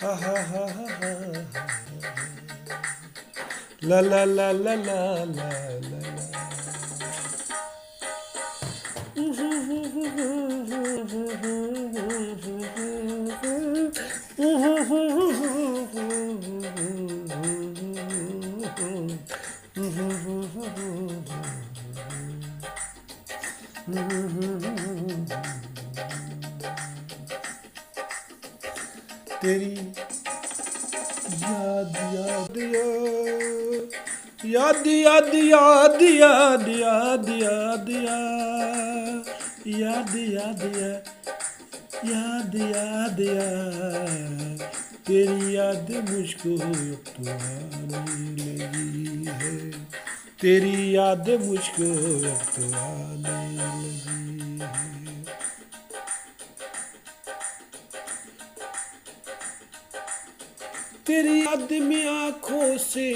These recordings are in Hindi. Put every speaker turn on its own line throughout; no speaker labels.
हा हा हा हा हा ला ला ला ला ला ला ला तेरी याद याद याद याद याद याद याद याद याद याद याद याद याद तेरी याद मुझको अब तो आने लगी है तेरी याद मुझको अब तो आने लगी है तेरी याद में आंखों से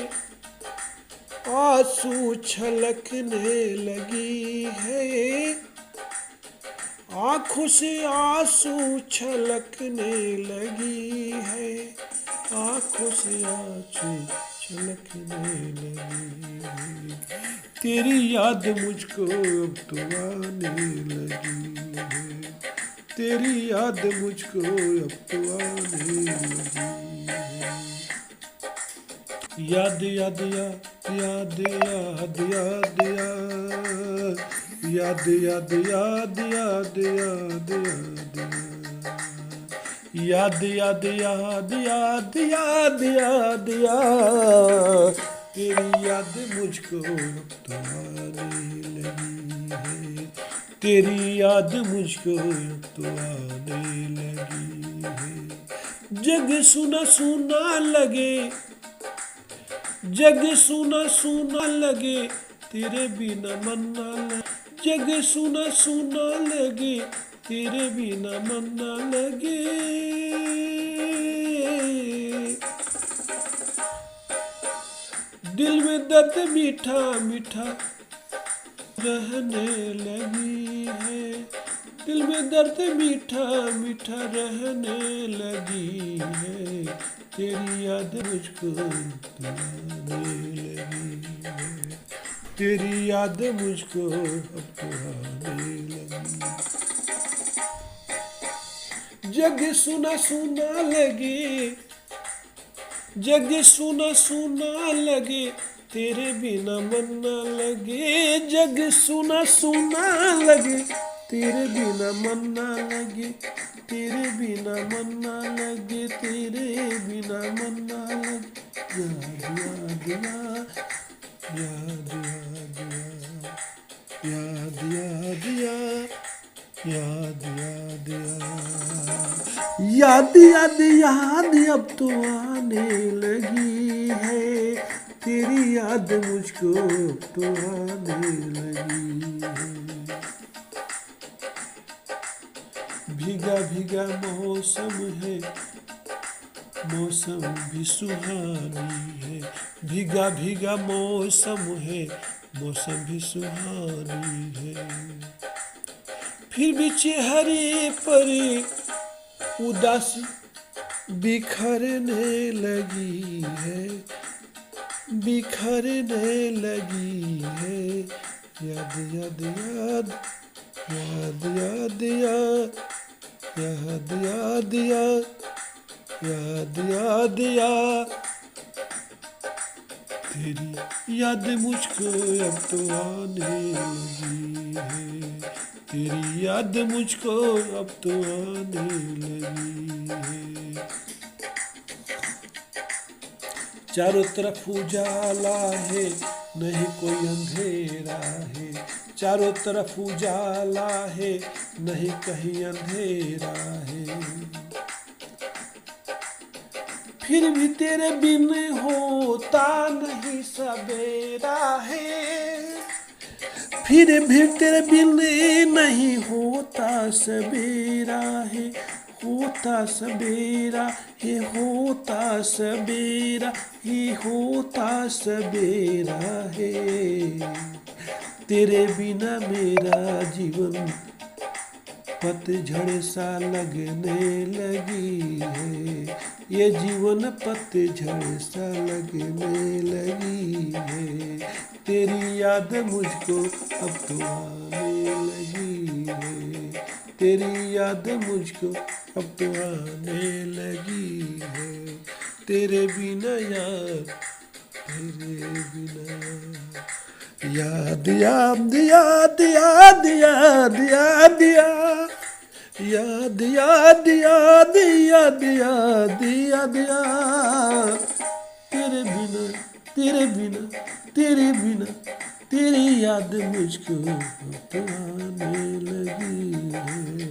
आंसू छलकने लगी है आंखों से आंसू छलकने लगी है आंखों से आंसू छलकने लगी है तेरी याद मुझको अब तो आने लगी है तेरी याद मुझको अब तो आने लगी है याद याद याद याद याद याद याद याद याद याद याद याद याद याद याद याद याद तेरी याद मुझको अब तो आने लगी है तेरी याद मुझको अब तो आने लगी है जग सुना सुना लगे जग सुना सुना लगे तेरे बिना मन ना लगे जग सुना सुना लगे तेरे बिना मन ना लगे दिल में दर्द मीठा मीठा रहने लगी है दिल में दर्द मीठा मीठा रहने लगी है तेरी याद मुझको आने लगी है तेरी याद मुझको अब तो आने लगी जग सुना सुना लगे जग सुना सुना लगे तेरे बिना मन ना लगे जग सुना सुना लगे तेरे बिना मन ना लगे तेरे बिना मन ना लगे तेरे बिना मन ना लगे याद याद याद याद याद याद याद याद याद याद अब तो आने लगी है तेरी याद मुझको अब तो आने लगी है भीगा भीगा मौसम है मौसम भी सुहानी है भीगा भीगा मौसम है मौसम भी सुहानी है फिर भी चेहरे पर उदासी बिखरने लगी है बिखरने लगी है याद याद याद याद याद याद याद याद याद याद तेरी याद मुझको अब तो आने लगी है तेरी याद मुझको अब तो आने लगी है चारों तरफ उजाला है नहीं कोई अंधेरा है चारों तरफ उजाला है नहीं कहीं अंधेरा है फिर भी तेरे बिन होता नहीं सवेरा है फिर भी तेरे बिन नहीं होता सवेरा है होता सवेरा है होता सवेरा ही होता सवेरा है तेरे बिना मेरा जीवन पतझड़ सा लगने लगी है ये जीवन पतझड़ सा लगने लगी है, तेरी याद मुझको अब तो आने लगी है, तेरी याद मुझको अब तो आने लगी है, तेरे बिना यार, तेरे बिना याद याद याद याद याद याद याद याद याद याद याद याद याद तेरे बिना तेरे बिना तेरे बिना तेरी याद मुझको अब तो आने लगी है।